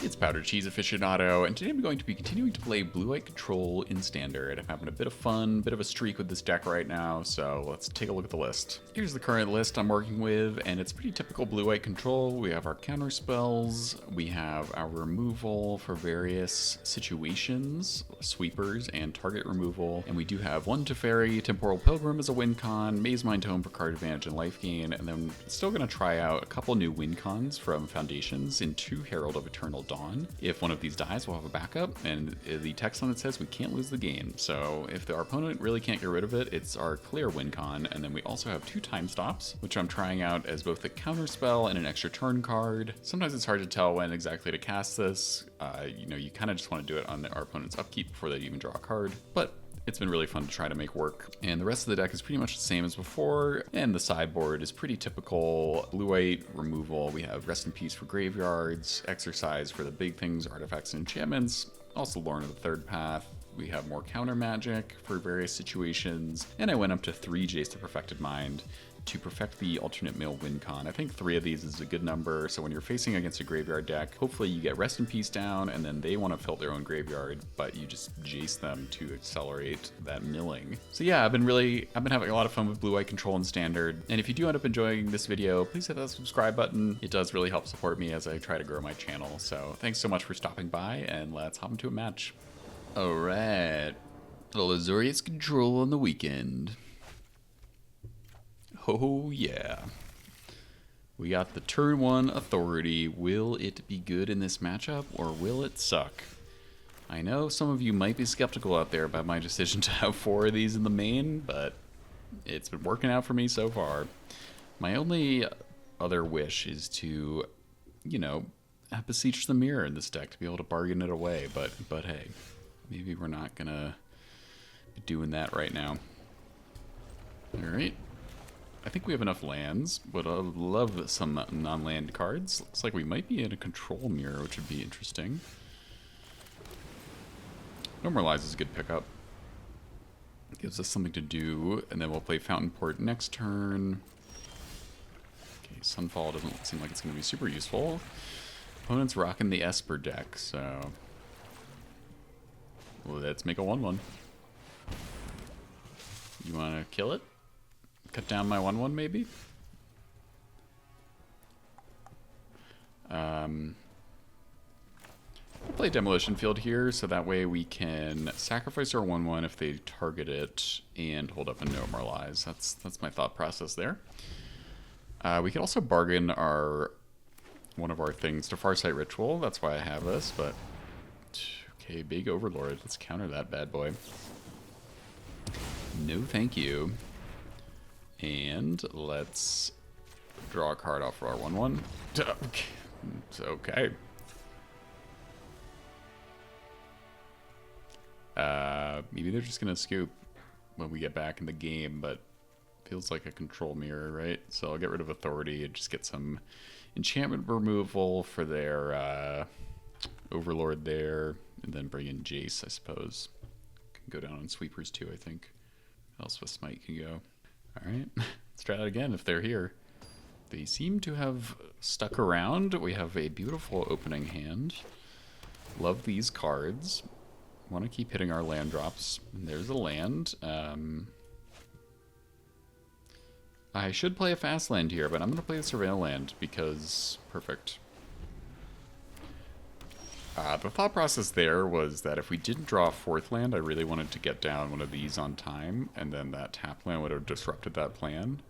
It's Powdered Cheese Aficionado, and today I'm going to be continuing to play Blue-White Control in Standard. I'm having a bit of fun, bit of a streak with this deck right now, so let's take a look at the list. Here's the current list I'm working with, and it's pretty typical Blue-White Control. We have our counter spells, we have our removal for various situations, sweepers, and target removal, and we do have 1 Teferi, Temporal Pilgrim as a win con, Maze Mind Tome for card advantage and life gain, and then still going to try out a couple new win cons from Foundations in 2 Herald of Eternal Dawn. If one of these dies, we'll have a backup, and the text on it says we can't lose the game. So if our opponent really can't get rid of it, it's our clear win con, and then we also have 2 time stops, which I'm trying out as both a counter spell and an extra turn card. Sometimes it's hard to tell when exactly to cast this. You kind of just want to do it on our opponent's upkeep before they even draw a card, but it's been really fun to try to make work. And the rest of the deck is pretty much the same as before, and the sideboard is pretty typical blue-white removal. We have Rest in Peace for graveyards, Exercise for the big things, artifacts and enchantments, also Lorn of the Third Path. We have more counter magic for various situations, and I went up to 3 Jace the Perfected Mind to perfect the alternate mill win con. I think 3 of these is a good number, so when you're facing against a graveyard deck, hopefully you get Rest in Peace down, and then they want to fill their own graveyard, but you just Jace them to accelerate that milling. So yeah, I've been having a lot of fun with Blue-White Control in Standard, and if you do end up enjoying this video, please hit that subscribe button. It does really help support me as I try to grow my channel, so thanks so much for stopping by, and let's hop into a match. Alright, little AZORIUS Control on the weekend. Oh yeah. We got the turn 1 authority. Will it be good in this matchup, or will it suck? I know some of you might be skeptical out there about my decision to have 4 of these in the main, but it's been working out for me so far. My only other wish is to, beseech the mirror in this deck to be able to bargain it away, but hey, maybe we're not gonna be doing that right now. Alright. I think we have enough lands, but I would love some non-land cards. Looks like we might be in a control mirror, which would be interesting. Normalize is a good pickup. Gives us something to do, and then we'll play Fountain Port next turn. Okay, Sunfall doesn't seem like it's going to be super useful. Opponent's rocking the Esper deck, so let's make a 1/1. You want to kill it? Cut down my 1/1 maybe? We'll play Demolition Field here, so that way we can sacrifice our 1/1 if they target it and hold up and normalize. That's my thought process there. We could also bargain one of our things to Farsight Ritual. That's why I have this, but okay, big Overlord. Let's counter that bad boy. No thank you. And let's draw a card off our 1/1. It's okay. Maybe they're just gonna scoop when we get back in the game, but feels like a control mirror, right? So I'll get rid of authority and just get some enchantment removal for their Overlord there, and then bring in Jace, I suppose. Can go down on sweepers too, I think. Elspeth Smite can go. Alright, let's try that again if they're here. They seem to have stuck around. We have a beautiful opening hand. Love these cards. Want to keep hitting our land drops. And there's a land. I should play a fast land here, but I'm going to play the Surveil land because perfect. The thought process there was that if we didn't draw a 4th land, I really wanted to get down one of these on time, and then that tap land would have disrupted that plan.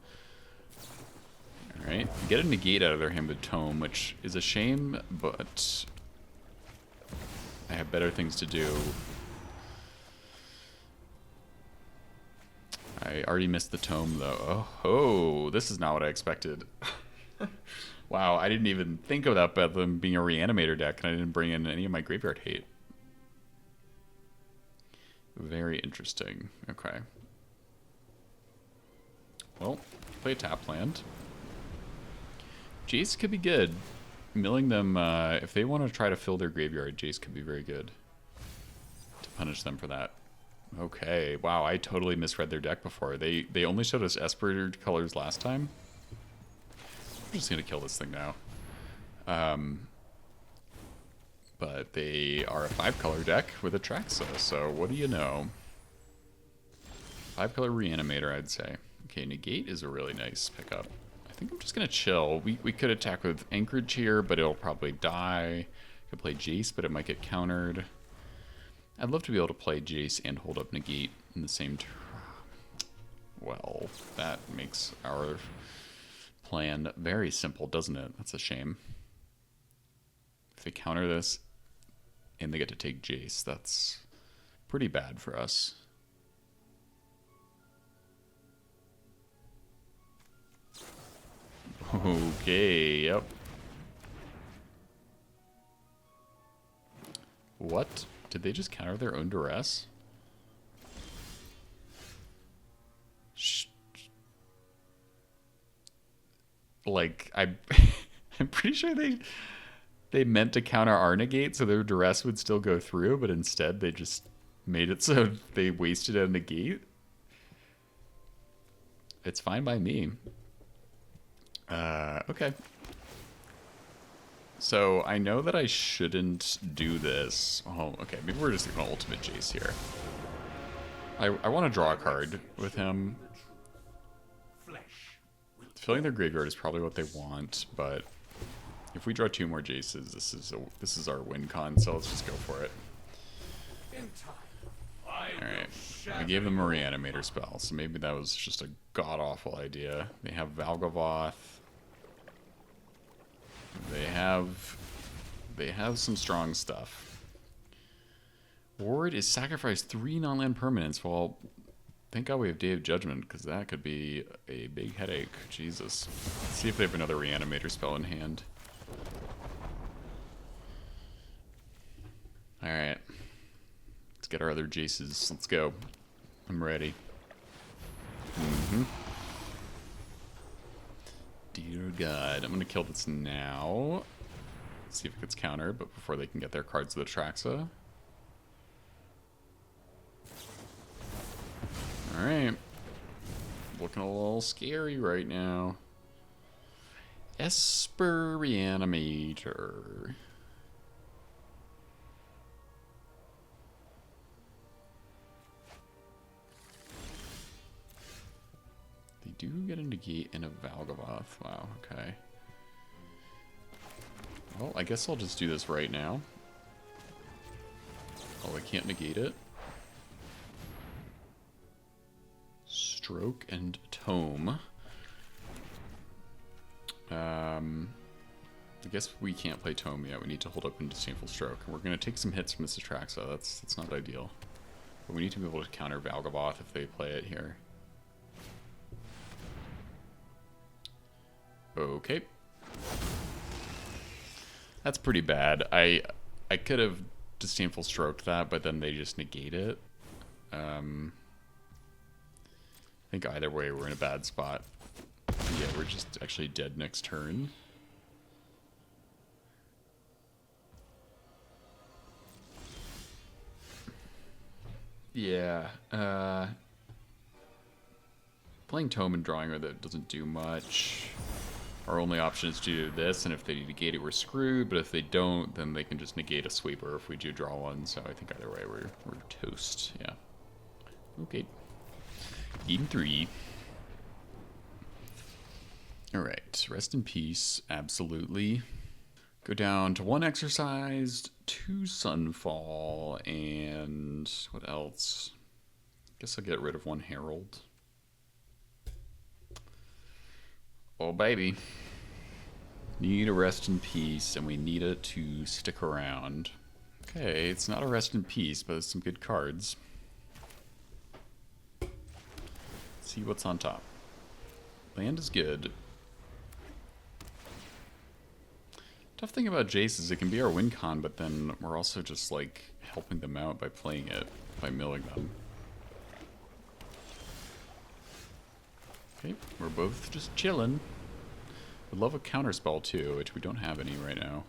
Alright, get a negate out of their hand with Tome, which is a shame, but I have better things to do. I already missed the Tome, though. Oh, this is not what I expected. Wow, I didn't even think about them being a reanimator deck, and I didn't bring in any of my graveyard hate. Very interesting. Okay. Well, play a tap land. Jace could be good. Milling them, if they want to try to fill their graveyard, Jace could be very good to punish them for that. Okay, wow, I totally misread their deck before. They only showed us Esper colors last time. I'm just gonna kill this thing now. But they are a 5-color deck with Atraxa, so what do you know? 5-color Reanimator, I'd say. Okay, Negate is a really nice pickup. I think I'm just going to chill. We could attack with Anchorage here, but it'll probably die. Could play Jace, but it might get countered. I'd love to be able to play Jace and hold up Negate in the same turn. Well, that makes our plan very simple, doesn't it? That's a shame. If they counter this and they get to take Jace, that's pretty bad for us. Okay, yep. What? Did they just counter their own duress? Like, I'm pretty sure they meant to counter our negate so their duress would still go through, but instead they just made it so they wasted a negate. It's fine by me. Okay. So I know that I shouldn't do this. Oh, okay. Maybe we're just going to ultimate Jace here. I want to draw a card with him. Filling their graveyard is probably what they want, but if we draw 2 more Jaces, this is our win con, so let's just go for it. Alright. I gave them a Reanimator spell, so maybe that was just a god-awful idea. They have Valgavoth. They have some strong stuff. Ward is sacrifice 3 non-land permanents. Well, thank God we have Day of Judgment, because that could be a big headache. Jesus. Let's see if they have another Reanimator spell in hand. Alright. Let's get our other Jaces. Let's go. I'm ready. Dear God. I'm going to kill this now. See if it gets countered, but before they can get their cards with Atraxa. Alright. Looking a little scary right now. Esper Reanimator. They do get a negate and a Valgavoth. Wow, okay. Well, I guess I'll just do this right now. Oh, I can't negate it. Stroke and Tome. I guess we can't play Tome yet. We need to hold up into Disdainful Stroke. And we're going to take some hits from this Atraxa. That's not ideal. But we need to be able to counter Valgavoth if they play it here. Okay. That's pretty bad. I could have Disdainful Stroked that, but then they just negate it. I think either way we're in a bad spot. Yeah, we're just actually dead next turn. Yeah. Playing Tome and drawing her that doesn't do much. Our only option is to do this, and if they negate it, we're screwed. But if they don't, then they can just negate a sweeper if we do draw one. So I think either way, we're toast. Yeah. Okay. Game 3. Alright. Rest in peace. Absolutely. Go down to 1 exercised, 2 Sunfall, and what else? Guess I'll get rid of 1 Herald. Oh, baby. Need a rest in peace, and we need it to stick around. Okay, it's not a rest in peace, but it's some good cards. Let's see what's on top. Land is good. Tough thing about Jace is it can be our win con, but then we're also just, like, helping them out by playing it, by milling them. Okay, we're both just chilling. Would love a counterspell too, which we don't have any right now.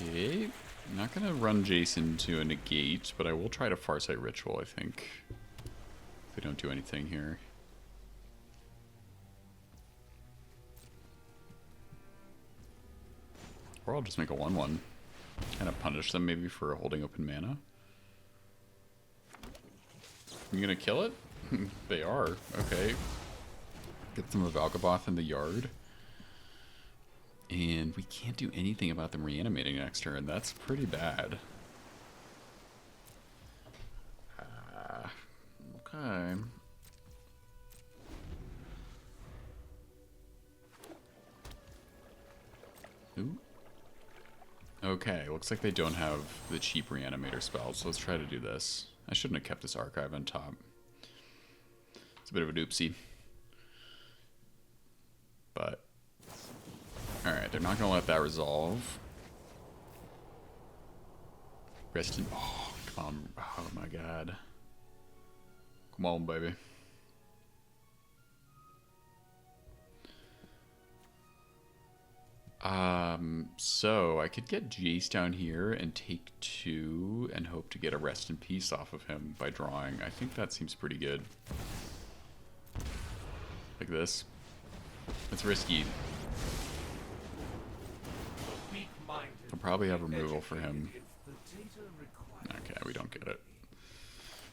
Okay, I'm not gonna run Jason to a negate, but I will try to Farsight Ritual, I think. If they don't do anything here. Or I'll just make a 1/1. Kind of punish them maybe for holding open mana. You gonna kill it? They are. Okay. Get some of Valgaboth in the yard. And we can't do anything about them reanimating next turn. That's pretty bad. Okay. Ooh. Okay, looks like they don't have the cheap reanimator spells, so let's try to do this. I shouldn't have kept this archive on top. It's a bit of an oopsie. But, alright, they're not going to let that resolve. Rest in... Oh, come on. Oh my god. Come on, baby. So I could get Jace down here and take 2 and hope to get a rest in peace off of him by drawing. I think that seems pretty good. Like this. It's risky. I'll probably have removal for him. Okay, we don't get it.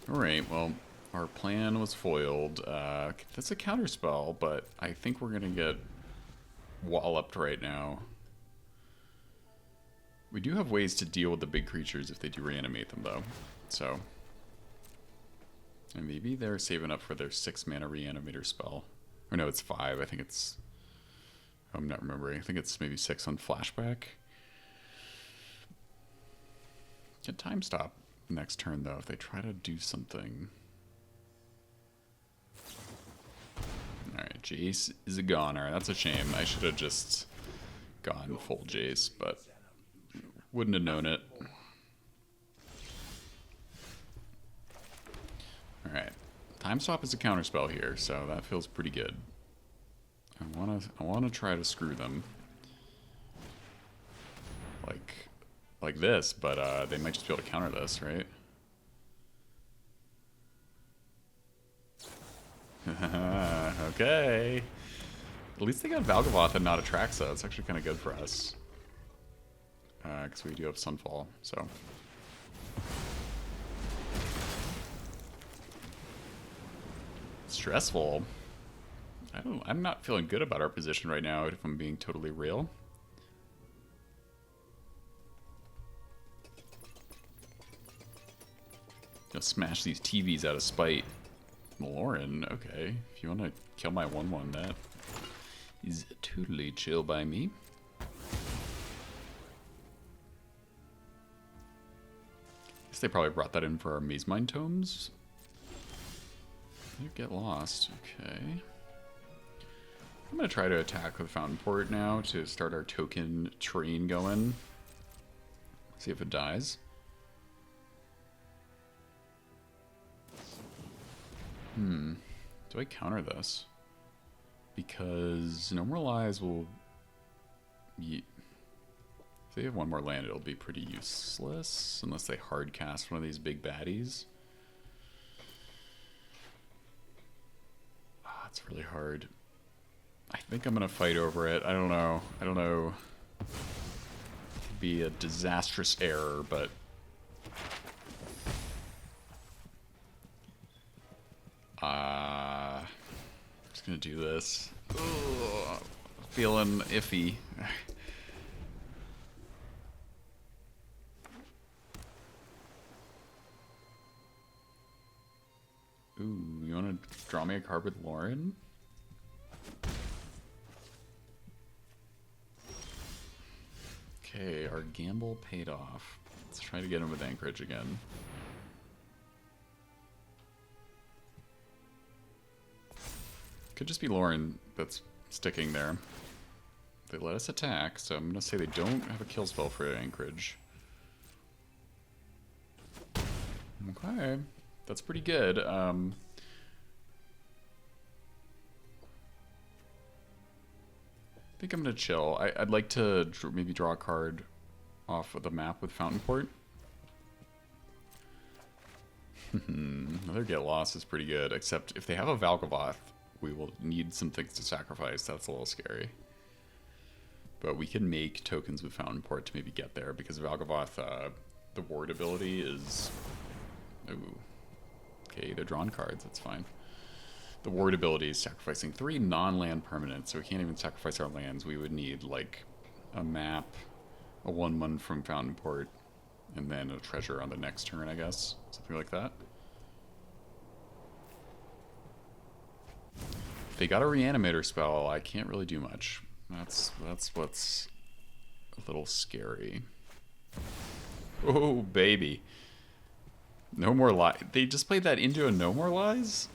Alright, well, our plan was foiled. That's a counterspell, but I think we're gonna get walloped right now. We do have ways to deal with the big creatures if they do reanimate them, though. So, and maybe they're saving up for their 6 mana reanimator spell. Or no, it's 5. I think it's... I'm not remembering. I think it's maybe 6 on flashback. Get time stop next turn, though, if they try to do something. Alright, Jace is a goner. That's a shame. I should have just gone full Jace, but wouldn't have known it. Alright. Time stop is a counterspell here, so that feels pretty good. I wanna try to screw them. Like this, but they might just be able to counter this, right? Okay. At least they got Valgaboth and not Atraxa. It's actually kind of good for us. Because we do have Sunfall, so. Stressful. I'm not feeling good about our position right now, if I'm being totally real. Gonna smash these TVs out of spite. Lauren, okay. If you want to kill my 1/1, that is totally chill by me. Guess they probably brought that in for our Maze Mind Tomes. You get lost, okay. I'm gonna try to attack with Fountain Port now to start our token train going. See if it dies. Do I counter this? Because No More Lies will... If they have one more land, it'll be pretty useless. Unless they hard cast one of these big baddies. Ah, it's really hard. I think I'm gonna fight over it. I don't know. I don't know. It'd be a disastrous error, but... just gonna do this. Ugh, feeling iffy. Ooh, you wanna draw me a card with Lauren? Okay, our gamble paid off. Let's try to get him with Anchorage again. Could just be Lauren that's sticking there. They let us attack, so I'm gonna say they don't have a kill spell for Anchorage. Okay, that's pretty good. I think I'm gonna chill. I'd like to maybe draw a card off of the map with Fountain Port. Another Get Lost is pretty good, except if they have a Valgaboth, we will need some things to sacrifice. That's a little scary. But we can make tokens with Fountain Port to maybe get there, because Valgavoth, the ward ability is... Ooh. Okay, they're drawn cards, that's fine. The ward ability is sacrificing 3 non-land permanents, so we can't even sacrifice our lands. We would need, like, a map, a 1/1 from Fountain Port, and then a treasure on the next turn, I guess. Something like that. If they got a Reanimator spell, I can't really do much. That's what's a little scary. Oh, baby. No More Lies. They just played that into a No More Lies?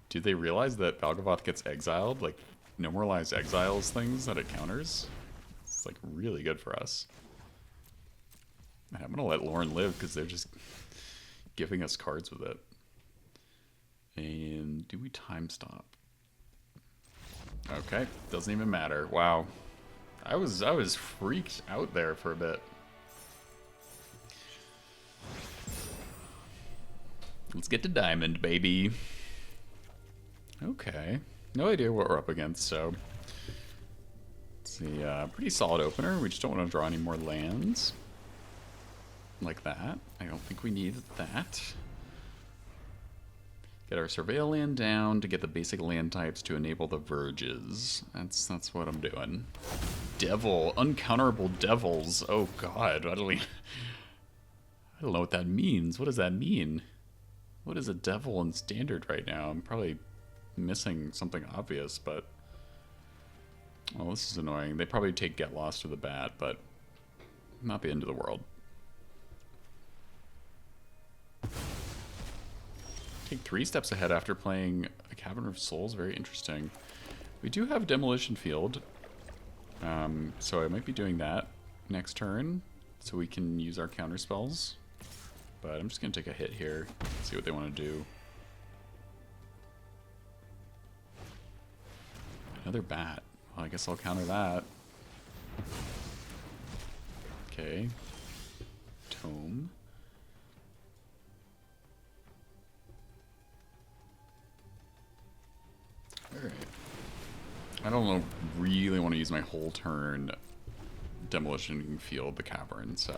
Did they realize that Valgavoth gets exiled? Like, No More Lies exiles things that it counters? It's, like, really good for us. I'm gonna let Lauren live, because they're just giving us cards with it. And do we time stop? Okay, doesn't even matter. Wow. I was freaked out there for a bit. Let's get to Diamond, baby. Okay. No idea what we're up against, so... Let's see, pretty solid opener. We just don't want to draw any more lands. Like that. I don't think we need that. Get our Surveil land down to get the basic land types to enable the Verges. That's what I'm doing. Devil. Uncounterable devils. Oh god. I don't know what that means. What does that mean? What is a devil in Standard right now? I'm probably missing something obvious, but... Well, this is annoying. They probably take Get Lost to the bat, but... Not the end of the world. Take 3 steps ahead after playing a Cavern of Souls. Very interesting. We do have Demolition Field, so I might be doing that next turn, so we can use our counter spells. But I'm just going to take a hit here, see what they want to do. Another bat. Well, I guess I'll counter that. Okay. Tome. Alright. I don't really want to use my whole turn Demolition Field the Cavern, so...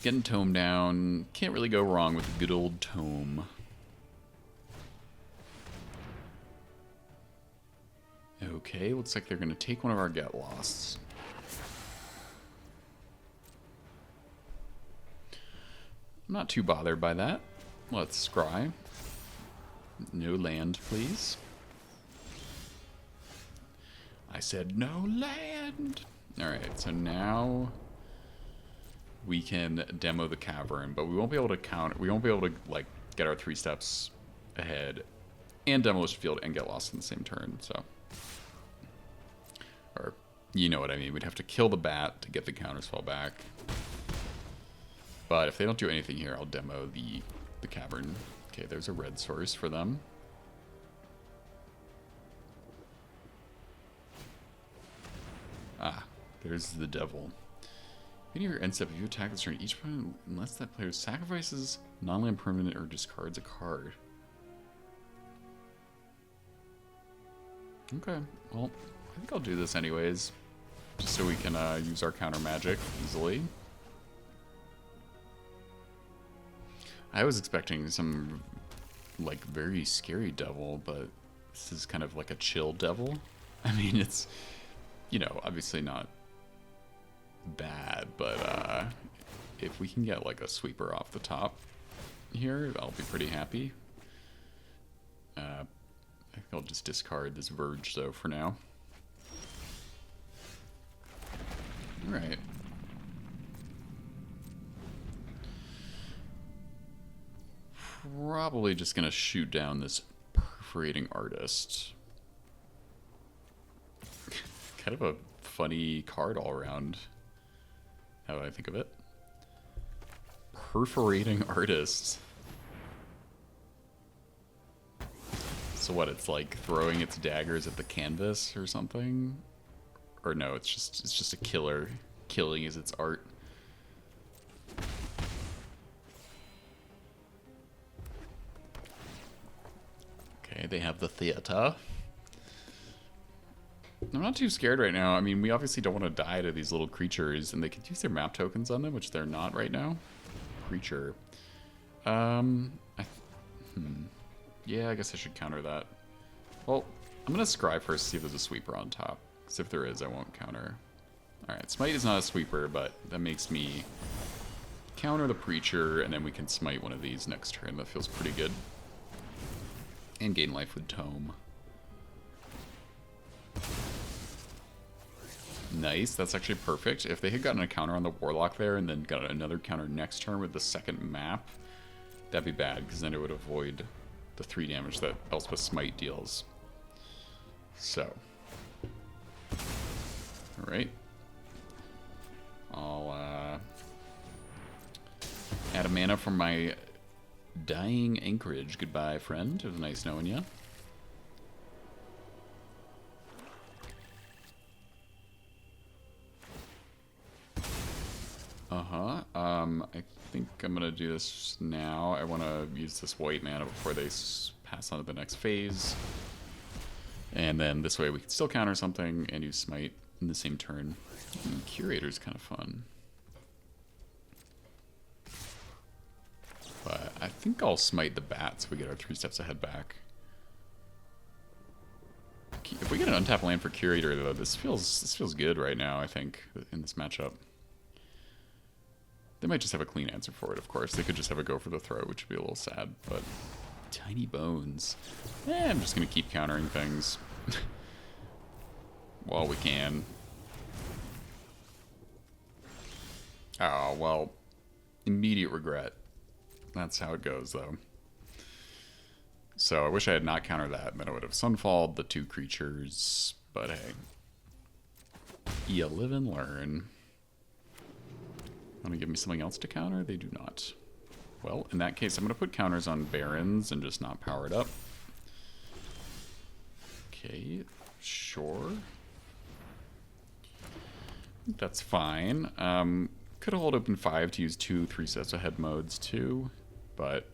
Getting Tome down. Can't really go wrong with a good old Tome. Okay, looks like they're going to take one of our Get Losts. I'm not too bothered by that. Let's scry. No land, please. I said no land! Alright, so now we can demo the cavern, but we won't be able to count. We won't be able to, like, get our 3 steps ahead and Demolition Field and Get Lost in the same turn, so... Or, you know what I mean. We'd have to kill the bat to get the counterspell back. But if they don't do anything here, I'll demo the cavern. Okay, there's a red source for them. Ah, there's the devil. Beginning of your end step, if you attack this turn, each player, unless that player sacrifices non-land permanent or discards a card. Okay, well, I think I'll do this anyways, just so we can use our counter magic easily. I was expecting some, like, very scary devil, but this is kind of like a chill devil. I mean, it's, you know, obviously not bad, but if we can get, like, a sweeper off the top here, I'll be pretty happy. I think I'll just discard this Verge, though, for now. Alright. Probably just gonna shoot down this Perforating Artist. Kind of a funny card all around, how do I think of it? Perforating Artist. So what, it's like throwing its daggers at the canvas or something? Or no, it's just a killer. Killing is its art. they have the theater. I'm not too scared right now. I mean, we obviously don't want to die to these little creatures, and they could use their map tokens on them, which they're not right now. Creature. Yeah, I guess I should counter that. Well, I'm going to scry first, see if there's a sweeper on top. Because if there is, I won't counter. Alright, smite is not a sweeper, but that makes me counter the preacher, and then we can smite one of these next turn. That feels pretty good. And gain life with tome. Nice, that's actually perfect. If they had gotten a counter on the warlock there and then got another counter next turn with the second map, that'd be bad, because then it would avoid the 3 damage that Elspeth Smite deals. So. Alright. I'll add a mana from my Dying Anchorage. Goodbye, friend. It was nice knowing you. I think I'm going to do this now. I want to use this white mana before they pass on to the next phase. And then this way we can still counter something and use Smite in the same turn. Curator's kind of fun. But I think I'll Smite the bat so we get our 3 steps ahead back. If we get an untapped land for Curator, though, this feels good right now, I think, in this matchup. They might just have a clean answer for it, of course. They could just have a go for the throw, which would be a little sad, but... Tiny bones. I'm just going to keep countering things. While we can. Oh, well. Immediate regret. That's how it goes, though. So I wish I had not countered that, and then I would have Sunfalled the 2 creatures, but hey. You live and learn. Want to give me something else to counter? They do not. Well, in that case, I'm going to put counters on Barons and just not power it up. Okay, sure. That's fine. Could hold open 5 to use 2 3 steps ahead modes too, but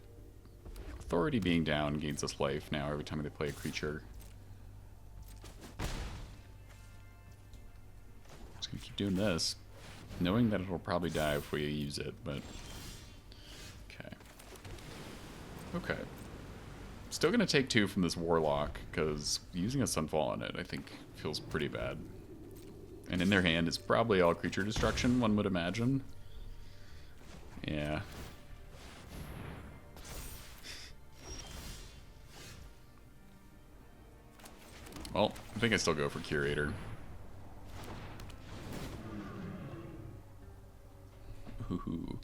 Authority being down gains us life now every time they play a creature. Just gonna keep doing this, knowing that it'll probably die if we use it, but okay. Okay. Still gonna take 2 from this Warlock, because using a Sunfall on it I think feels pretty bad. And in their hand is probably all creature destruction, one would imagine. Yeah. Well, I think I still go for Curator. Ooh.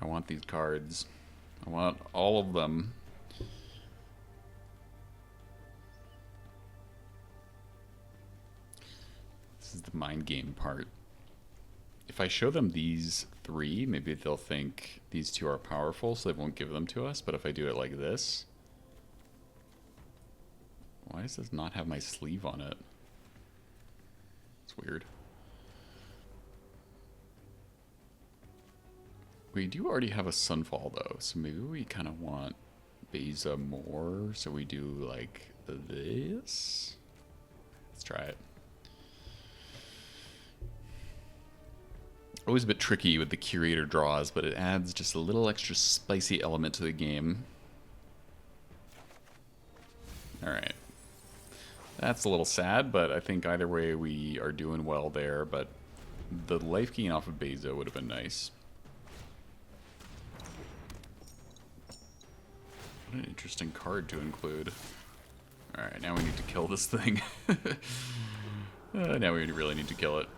I want these cards. I want all of them. This is the mind game part. If I show them these 3, maybe they'll think these 2 are powerful, so they won't give them to us. But if I do it like this... Why does this not have my sleeve on it? It's weird. We do already have a Sunfall, though, so maybe we kind of want Beza more, so we do, like, this? Let's try it. Always a bit tricky with the Curator draws, but it adds just a little extra spicy element to the game. Alright. That's a little sad, but I think either way we are doing well there, but the life gain off of Beza would have been nice. What an interesting card to include. Alright, now we need to kill this thing. Now we really need to kill it.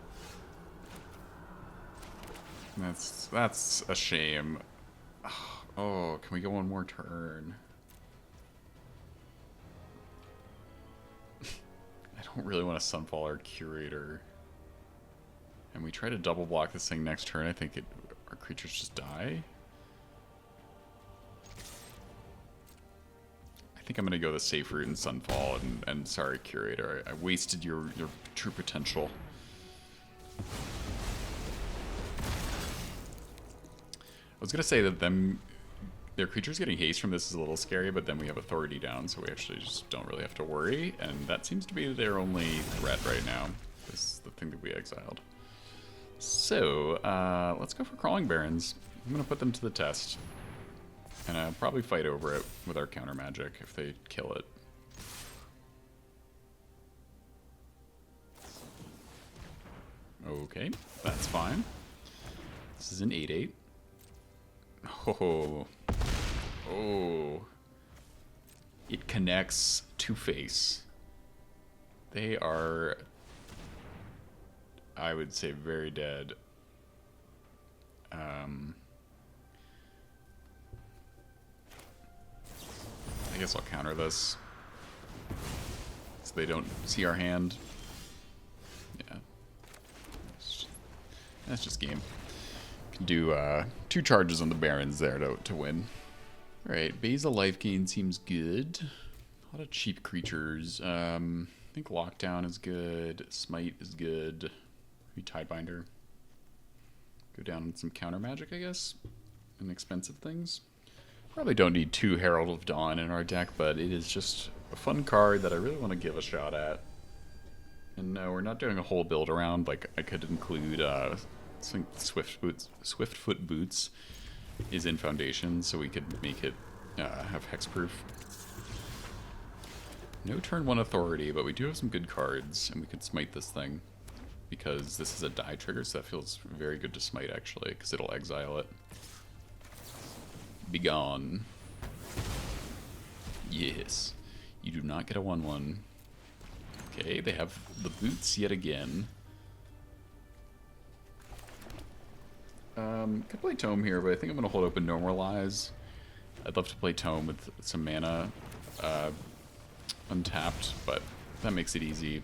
That's a shame. Oh, can we go one more turn? I don't really want to Sunfall our Curator. And we try to double block this thing next turn. I think our creatures just die. I think I'm going to go the safe route and Sunfall. And sorry, Curator. I wasted your true potential. was gonna say that their creatures getting haste from this is a little scary, but then we have authority down, so we actually just don't really have to worry, and that seems to be their only threat right now. This is the thing that we exiled. So, let's go for Crawling Barrens. I'm gonna put them to the test. And probably fight over it with our counter magic if they kill it. Okay, that's fine. This is an 8/8. Oh. Oh. It connects to face. They are, I would say, very dead. I guess I'll counter this so they don't see our hand. Yeah. That's just game. Can do 2 charges on the Barons there to win. Alright, Basil life gain seems good. A lot of cheap creatures. I think Lockdown is good. Smite is good. Maybe Tidebinder. Go down on some counter magic, I guess. And expensive things. Probably don't need 2 Herald of Dawn in our deck, but it is just a fun card that I really want to give a shot at. And no, we're not doing a whole build around. Like, I could include Swiftfoot Boots is in Foundation, so we could make it have hexproof. No turn 1 authority, but we do have some good cards, and we could smite this thing. Because this is a die trigger, so that feels very good to smite, actually, because it'll exile it. Be gone. Yes. You do not get a 1/1. Okay, they have the boots yet again. Could play Tome here, but I think I'm going to hold open Normalize. I'd love to play Tome with some mana untapped, but that makes it easy.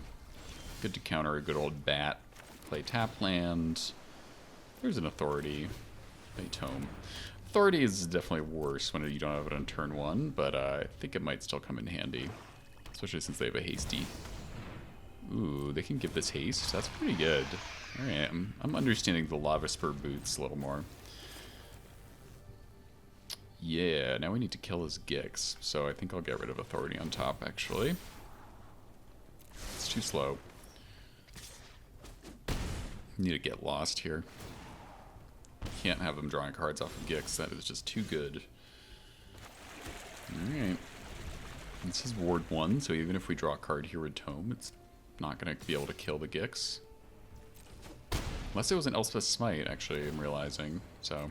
Good to counter a good old bat. Play tap land. There's an authority. Play Tome. Authority is definitely worse when you don't have it on turn 1, but I think it might still come in handy. Especially since they have a hasty. Ooh, they can give this haste. That's pretty good. Alright, I'm understanding the Lava Spur boots a little more. Yeah, now we need to kill his Gix, so I think I'll get rid of authority on top, actually. It's too slow. Need to get lost here. Can't have them drawing cards off of Gix. That is just too good. Alright. This is Ward 1, so even if we draw a card here with Tome, it's not going to be able to kill the Gix. Unless it was an Elspeth's Smite, actually, I'm realizing. So.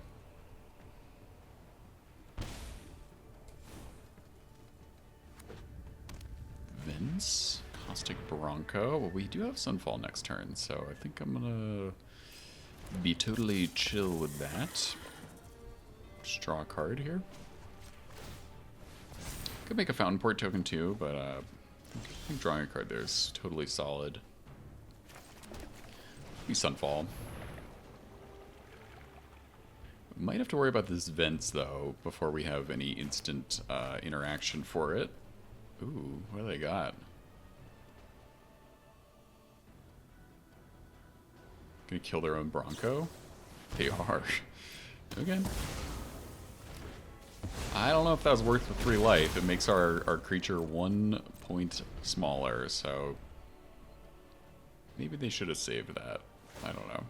Vince. Caustic Bronco. Well, we do have Sunfall next turn, so I think I'm going to be totally chill with that. Just draw a card here. Could make a Fountain Port token too, but I think drawing a card there is totally solid. Be Sunfall. Might have to worry about this Vents though before we have any instant interaction for it. Ooh, what do they got? Gonna kill their own Bronco? They are. Okay. I don't know if that was worth the 3 life. It makes our creature 1 point smaller, so maybe they should have saved that. I don't know.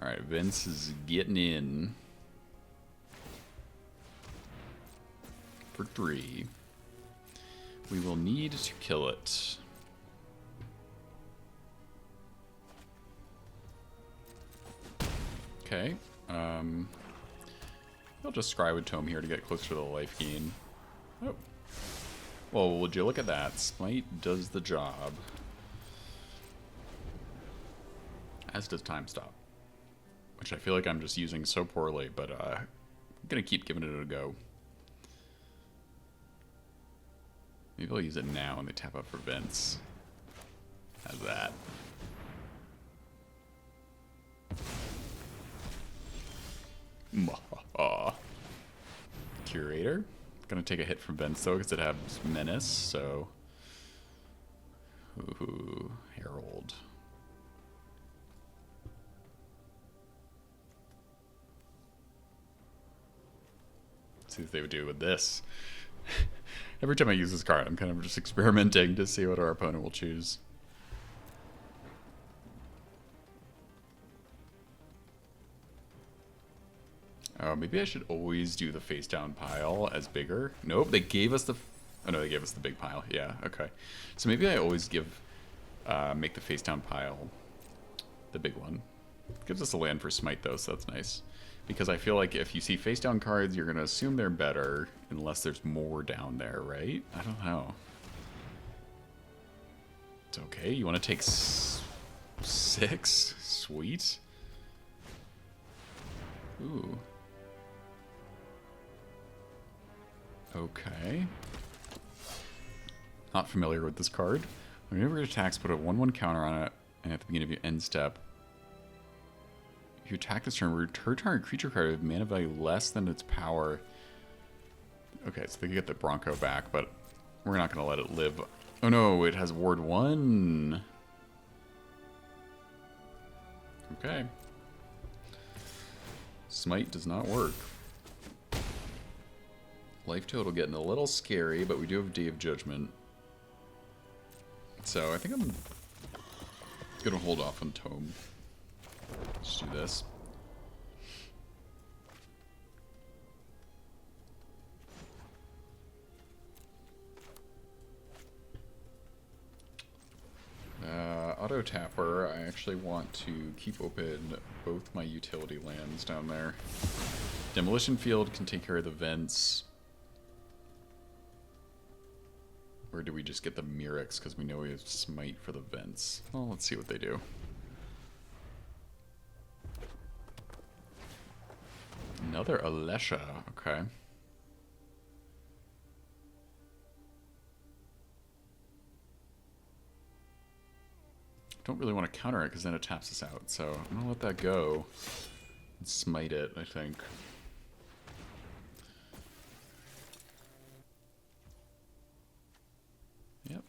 Alright, Vince is getting in for 3. We will need to kill it. Okay. I'll just scry with Tome here to get closer to the life gain. Oh. Well, would you look at that? Smite does the job. As does Time Stop. Which I feel like I'm just using so poorly, but I'm gonna keep giving it a go. Maybe I'll use it now when they tap up for Vince. How's that? Curator. Gonna take a hit from Vince though, because it has Menace, so. Ooh, Herald. See what they would do with this. Every time I use this card, I'm kind of just experimenting to see what our opponent will choose. Oh, maybe I should always do the face down pile as bigger. Nope, they gave us the... Oh no, they gave us the big pile. Yeah, okay. So maybe I always make the face down pile the big one. Gives us a land for smite though, so that's nice. Because I feel like if you see face down cards, you're going to assume they're better unless there's more down there, right? I don't know. It's okay. You want to take 6? Sweet. Ooh. Okay. Not familiar with this card. Whenever it attacks, put a 1/1 counter on it, and at the beginning of your end step, if you attack this turn, return target creature card with mana value less than its power. Okay, so they can get the Bronco back, but we're not going to let it live. Oh no, it has Ward 1. Okay. Smite does not work. Life total getting a little scary, but we do have Day of Judgment. So I think I'm going to hold off on Tome. Let's do this. Auto Tapper, I actually want to keep open both my utility lands down there. Demolition Field can take care of the vents. Or do we just get the Mirrex because we know we have Smite for the vents? Well, let's see what they do. Another Alesha, okay. Don't really want to counter it because then it taps us out, so I'm gonna let that go and smite it, I think. Yep.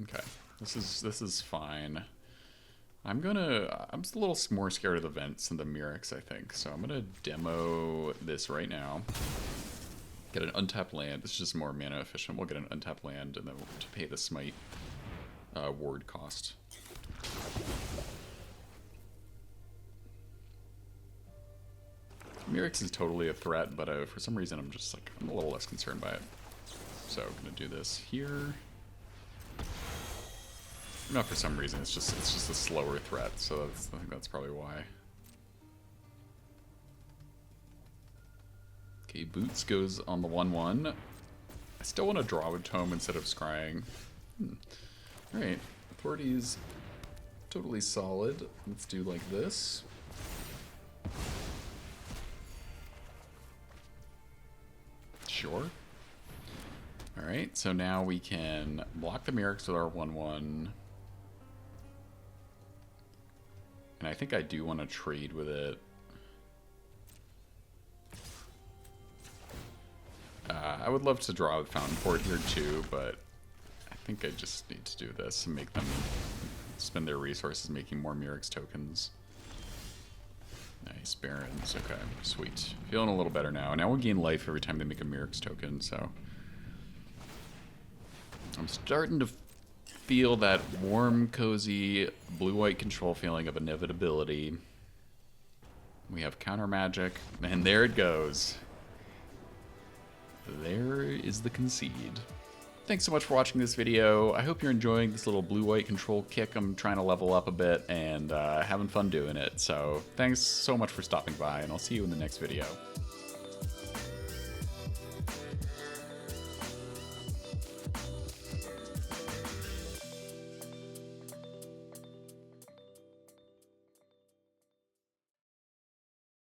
Okay. This is fine. I'm just a little more scared of the vents than the Mirrex, I think. So I'm gonna demo this right now. Get an untapped land. This is just more mana efficient. We'll get an untapped land and then we'll to pay the smite ward cost. Mirrex is totally a threat, but for some reason I'm a little less concerned by it. So I'm gonna do this here. Not for some reason, it's just a slower threat, so I think that's probably why. Okay, Boots goes on the 1/1. I still want to draw with Tome instead of scrying. Alright, Authority's totally solid. Let's do like this. Sure. Alright, so now we can block the Mirrex with our 1/1. And I think I do want to trade with it. I would love to draw with Fountain Port here too, but I think I just need to do this and make them spend their resources making more Mirrex tokens. Nice, Barons. Okay, sweet. Feeling a little better now. Now we'll gain life every time they make a Mirrex token, so... I'm starting to feel that warm, cozy, blue-white control feeling of inevitability. We have counter magic, and there it goes. There is the concede. Thanks so much for watching this video. I hope you're enjoying this little blue-white control kick. I'm trying to level up a bit and having fun doing it. So thanks so much for stopping by, and I'll see you in the next video.